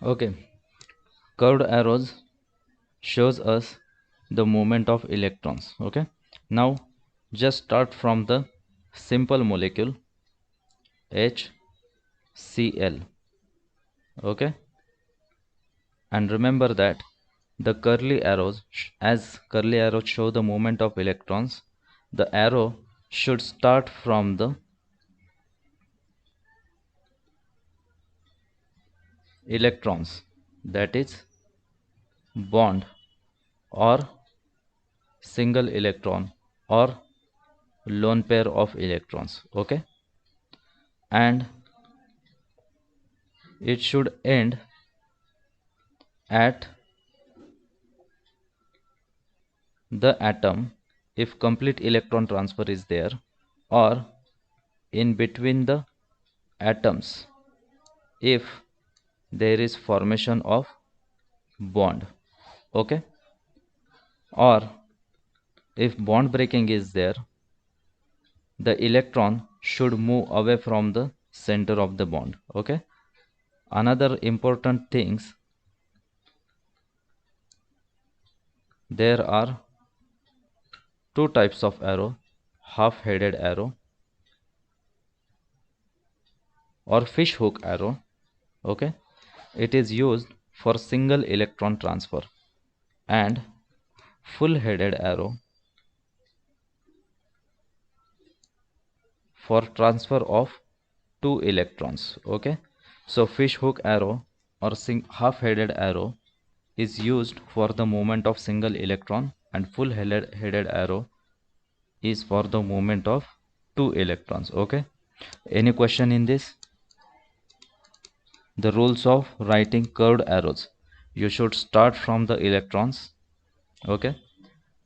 Okay, curved arrows shows us the movement of electrons. Okay, now just start from the simple molecule HCl. Okay, and remember that the curly arrows, as curly arrows show the movement of electrons, the arrow should start from the electrons, that is bond or single electron or lone pair of electrons. Okay, and it should end at the atom if complete electron transfer is there, or in between the atoms if there is formation of bond. Okay, or if bond breaking is there, the electron should move away from the center of the bond. Okay, another important things, there are two types of arrow: half-headed arrow or fish hook arrow. Okay, it is used for single electron transfer, and full-headed arrow for transfer of two electrons. Okay, so fish hook arrow or half-headed arrow is used for the movement of single electron, and full-headed arrow is for the movement of two electrons. Okay, any question in this? The rules of writing curved arrows: you should start from the electrons. Okay,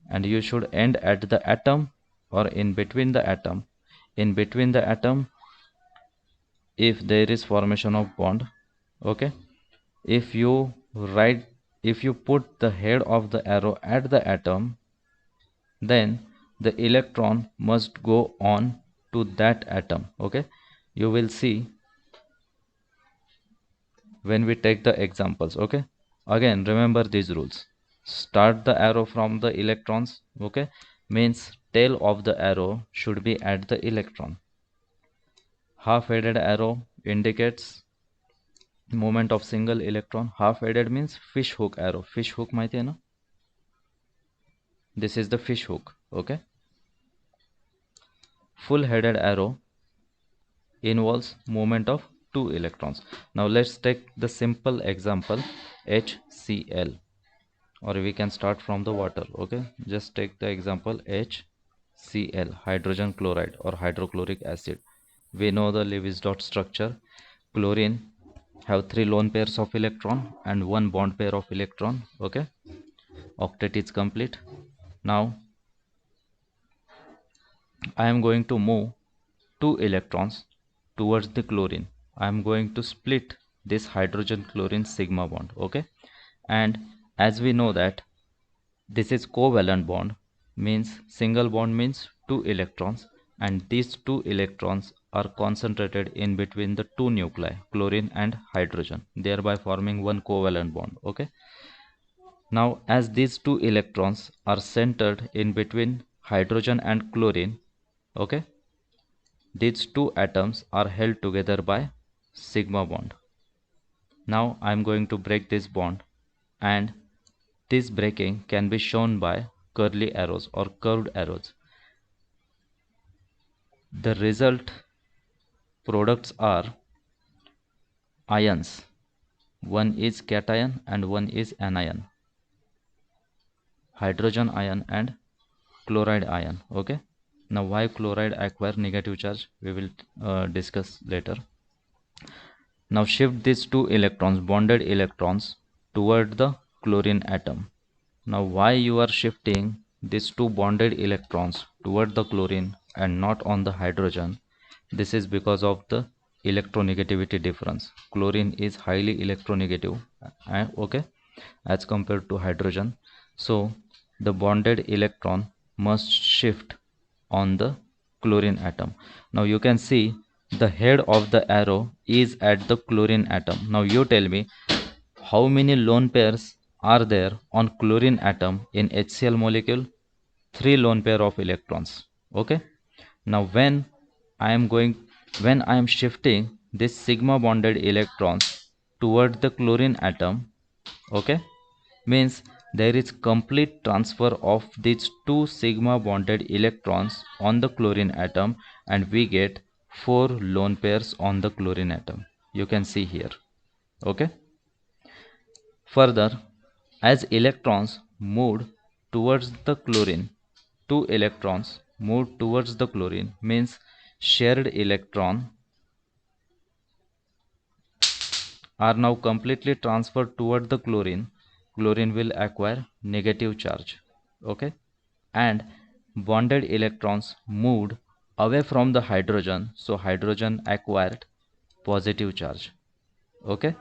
and you should end at the atom or in between the atom. In between the atom if there is formation of bond. Okay, if you write, if you put the head of the arrow at the atom, then the electron must go on to that atom. Okay, you will see when we take the examples. Okay, again remember these rules: start the arrow from the electrons. Okay, means tail of the arrow should be at the electron. Half-headed arrow indicates movement of single electron. Half-headed means fish hook arrow. Fish hook माहिती है ना? This is the fish hook. Okay, full-headed arrow involves movement of two electrons. Now let's take the simple example HCl, or we can start from the water. Okay, just take the example HCl, hydrogen chloride or hydrochloric acid. We know the Lewis dot structure. Chlorine have 3 lone pairs of electron and 1 bond pair of electron. Okay, octet is complete. Now I am going to move 2 electrons towards the chlorine. I am going to split this hydrogen chlorine sigma bond. Okay, and as we know that this is covalent bond, means single bond means 2 electrons, and these 2 electrons are concentrated in between the 2 nuclei, chlorine and hydrogen, thereby forming one covalent bond. Okay, now as these 2 electrons are centered in between hydrogen and chlorine, okay, these two atoms are held together by sigma bond. Now I am going to break this bond, and this breaking can be shown by curly arrows or curved arrows. The result products are ions. One is cation and one is anion. Hydrogen ion and chloride ion. Okay. Now why chloride acquire negative charge, we will discuss later. Now shift these 2 electrons, bonded electrons, toward the chlorine atom. Now why you are shifting these 2 bonded electrons toward the chlorine and not on the hydrogen? This is because of the electronegativity difference. Chlorine is highly electronegative, okay, as compared to hydrogen. So the bonded electron must shift on the chlorine atom. Now you can see the head of the arrow is at the chlorine atom. Now you tell me, how many lone pairs are there on chlorine atom in HCl molecule? 3 lone pair of electrons. Okay. Now when I am shifting this sigma bonded electrons toward the chlorine atom, okay, means there is complete transfer of these two sigma bonded electrons on the chlorine atom, and we get 4 lone pairs on the chlorine atom. You can see here. Okay. Further, as electrons moved towards the chlorine, 2 electrons moved towards the chlorine, means shared electron are now completely transferred toward the chlorine. Chlorine will acquire negative charge. Okay. And bonded electrons moved away from the hydrogen, so hydrogen acquired positive charge. Okay.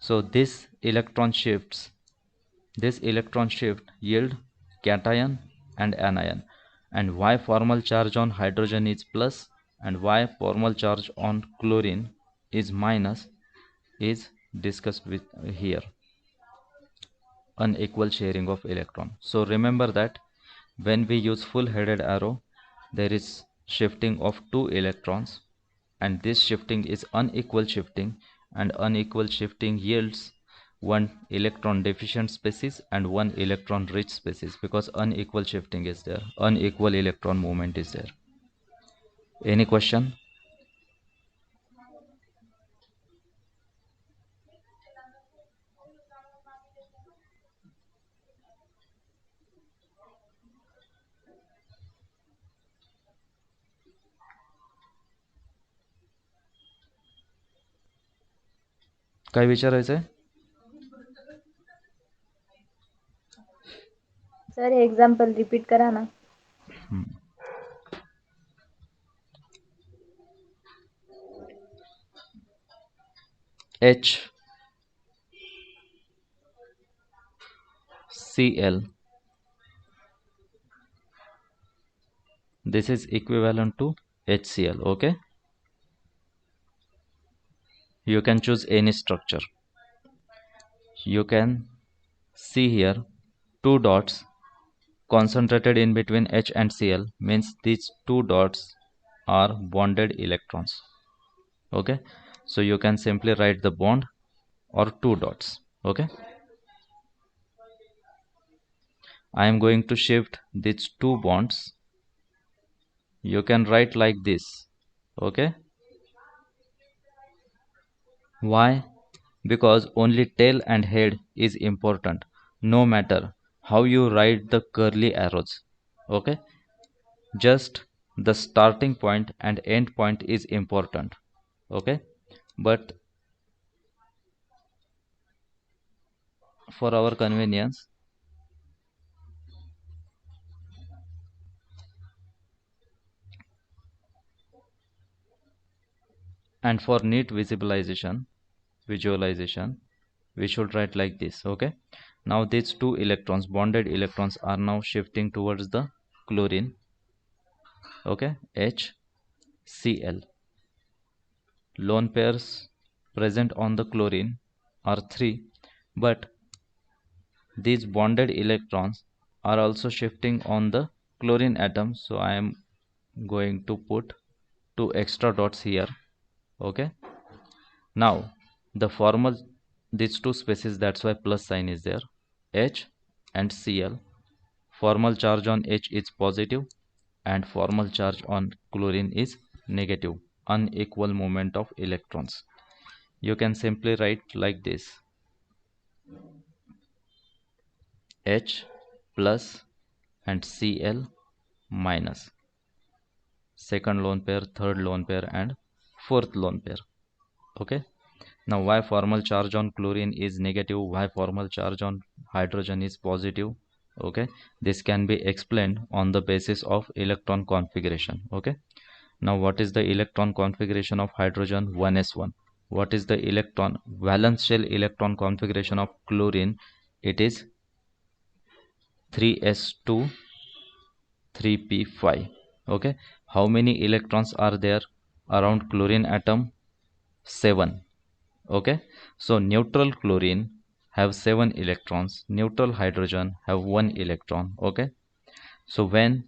So this electron shift yield cation and anion, and why formal charge on hydrogen is plus and why formal charge on chlorine is minus is discussed with here. Unequal sharing of electron. So remember that when we use full headed arrow, there is shifting of 2 electrons, and this shifting is unequal shifting, and unequal shifting yields one electron deficient species and one electron rich species, because unequal shifting is there, unequal electron movement is there. Any question? काय विचारायचंय? Sir example repeat करा ना. HCl, this is equivalent to HCl. Okay, you can choose any structure. You can see here 2 dots concentrated in between H and Cl, means these 2 dots are bonded electrons. Okay, so you can simply write the bond or 2 dots. Okay, I am going to shift these 2 bonds. You can write like this. Okay, why? Because only tail and head is important, no matter how you write the curly arrows. Okay, just the starting point and end point is important. Okay, but for our convenience, and for neat visualization, we should write like this. Okay, now these 2 electrons, bonded electrons, are now shifting towards the chlorine. Okay, HCl. Lone pairs present on the chlorine are 3, but these bonded electrons are also shifting on the chlorine atom, so I am going to put 2 extra dots here. Okay, now the formal, these 2 spaces, that's why plus sign is there, H and Cl. Formal charge on H is positive and formal charge on chlorine is negative, unequal movement of electrons. You can simply write like this: H plus and Cl minus, second lone pair, third lone pair, and fourth lone pair. Okay, now why formal charge on chlorine is negative, why formal charge on hydrogen is positive? Okay, this can be explained on the basis of electron configuration. Okay, now what is the electron configuration of hydrogen? 1s1. What is the electron valence shell electron configuration of chlorine? It is 3s2 3p5. Okay, how many electrons are there around chlorine atom? 7. Okay, so neutral chlorine have 7 electrons, neutral hydrogen have 1 electron. Okay, so when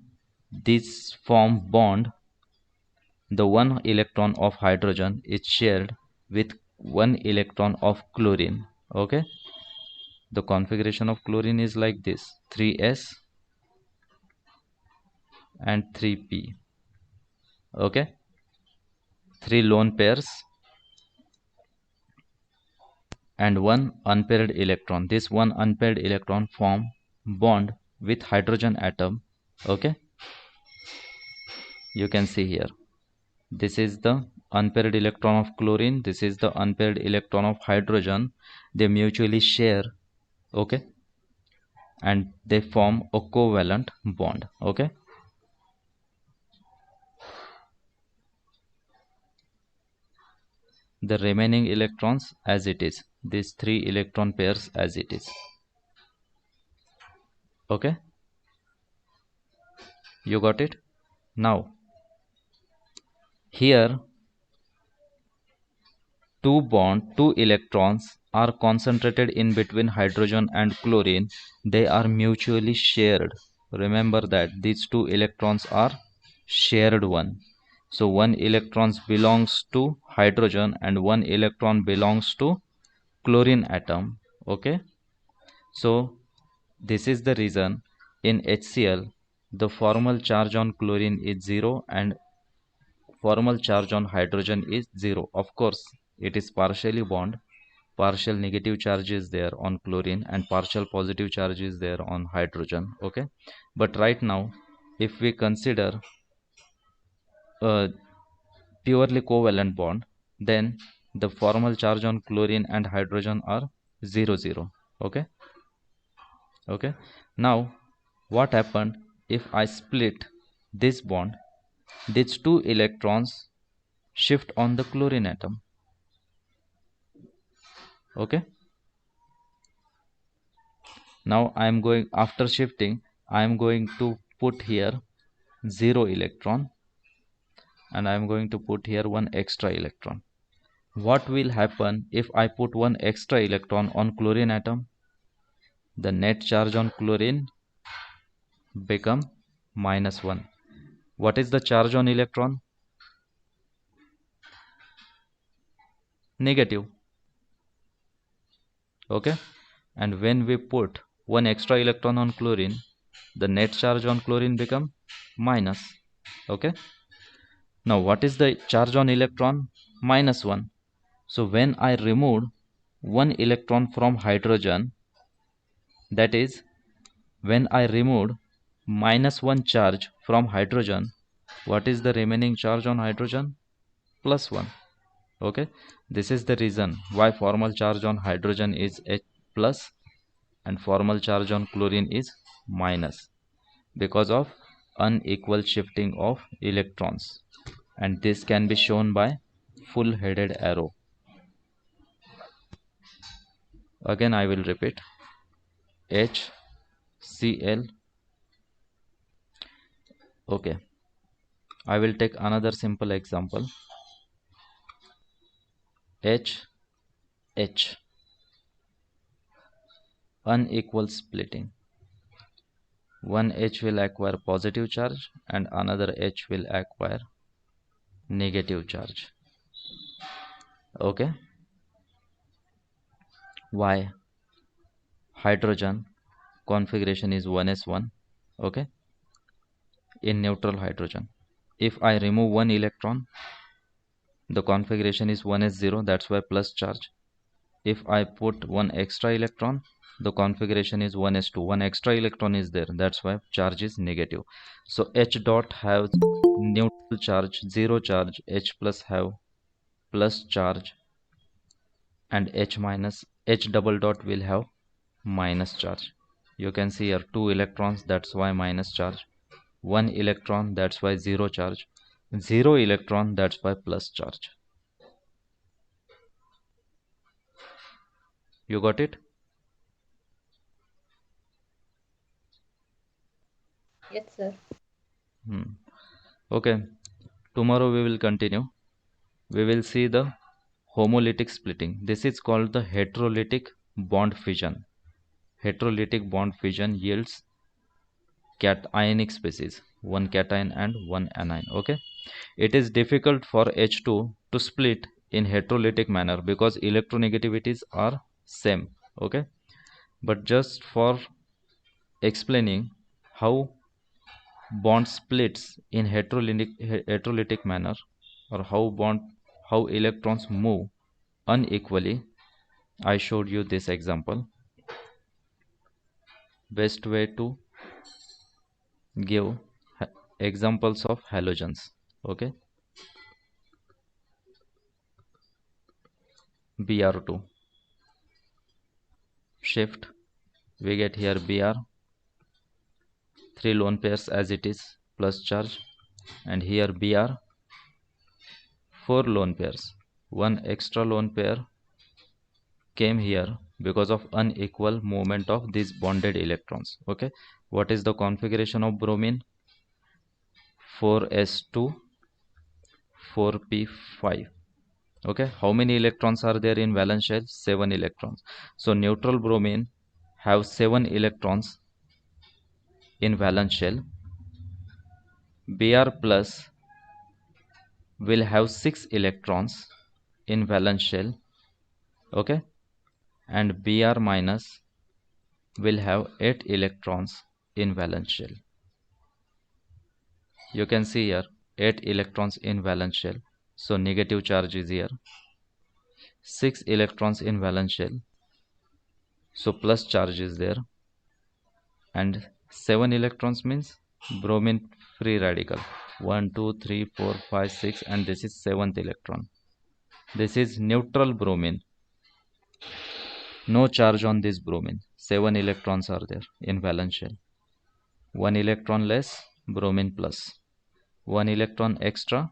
this form bond, the 1 electron of hydrogen is shared with 1 electron of chlorine. Okay, the configuration of chlorine is like this: 3s and 3p. Okay, 3 lone pairs and 1 unpaired electron. This 1 unpaired electron form bond with hydrogen atom. Okay, you can see here, this is the unpaired electron of chlorine, this is the unpaired electron of hydrogen. They mutually share. Okay, and they form a covalent bond. Okay, the remaining electrons as it is, these 3 electron pairs as it is. Okay, you got it? Now here two electrons are concentrated in between hydrogen and chlorine. They are mutually shared. Remember that these 2 electrons are shared one. So 1 electron belongs to hydrogen and 1 electron belongs to chlorine atom. Okay, so this is the reason in HCl the formal charge on chlorine is 0 and formal charge on hydrogen is 0. Of course, it is partially bond, partial negative charge is there on chlorine and partial positive charge is there on hydrogen. Okay, but right now if we consider a purely covalent bond, then the formal charge on chlorine and hydrogen are 0 0. Okay, okay, now what happened if I split this bond? These 2 electrons shift on the chlorine atom. Okay, now I am going, after shifting I am going to put here 0 electron and I am going to put here 1 extra electron. What will happen if I put 1 extra electron on chlorine atom? The net charge on chlorine become -1. What is the charge on electron? Negative. Okay, and when we put 1 extra electron on chlorine, the net charge on chlorine become minus. Okay, now what is the charge on electron? -1. So when I remove 1 electron from hydrogen, that is when I removed -1 charge from hydrogen, what is the remaining charge on hydrogen? +1. Okay, this is the reason why formal charge on hydrogen is H plus and formal charge on chlorine is minus, because of unequal shifting of electrons, and this can be shown by full headed arrow. Again I will repeat, HCl. Okay, I will take another simple example. H unequal splitting. One H will acquire positive charge and another H will acquire negative charge. Okay, why? Hydrogen configuration is 1s1. Okay, in neutral hydrogen, if I remove 1 electron, the configuration is 1s0, that's why plus charge. If I put 1 extra electron, the configuration is 1s2, 1 extra electron is there, that's why charge is negative. So H dot have neutral charge, 0 charge, H plus have plus charge, and H double dot will have minus charge. You can see here 2 electrons, that's why minus charge, 1 electron, that's why 0 charge, 0 electron, that's why plus charge. You got it? Yes, sir. Okay, tomorrow we will continue. We will see the homolytic splitting. This is called the heterolytic bond fission. Heterolytic bond fission yields cationic species, one cation and one anion. Okay, it is difficult for H2 to split in heterolytic manner because electronegativities are same. Okay, but just for explaining how bond splits in heterolytic manner, or how electrons move unequally, I showed you this example. Best way to give examples of halogens. Okay, Br2 shift, we get here Br 3 lone pairs as it is plus charge, and here Br 4 lone pairs. One extra lone pair came here because of unequal movement of these bonded electrons. Okay, what is the configuration of bromine? 4s2 4p5. Okay, how many electrons are there in valence shell? 7 electrons. So neutral bromine have 7 electrons in valence shell. Br plus will have 6 electrons in valence shell. Okay, and Br minus will have 8 electrons in valence shell. You can see here 8 electrons in valence shell, so negative charge is here. 6 electrons in valence shell, so plus charge is there, and 7 electrons means bromine free radical. 1 2 3 4 5 6, and this is 7th electron. This is neutral bromine, no charge on this bromine. 7 electrons are there in valence shell. 1 electron less, bromine plus. 1 electron extra,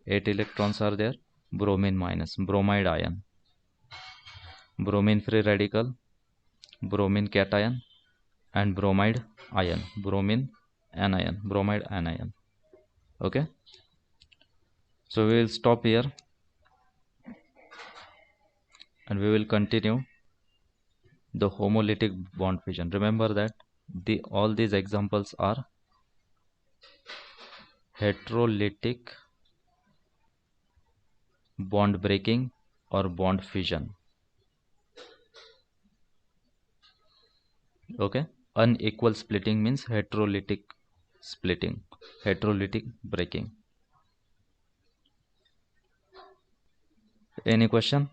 8 electrons are there, bromine minus, bromide ion. Bromine free radical, bromine cation, and bromide ion, bromine anion, bromide anion. Okay, so we will stop here and we will continue the homolytic bond fission. Remember that all these examples are heterolytic bond breaking or bond fission. Okay, unequal splitting means heterolytic splitting, heterolytic breaking. Any question?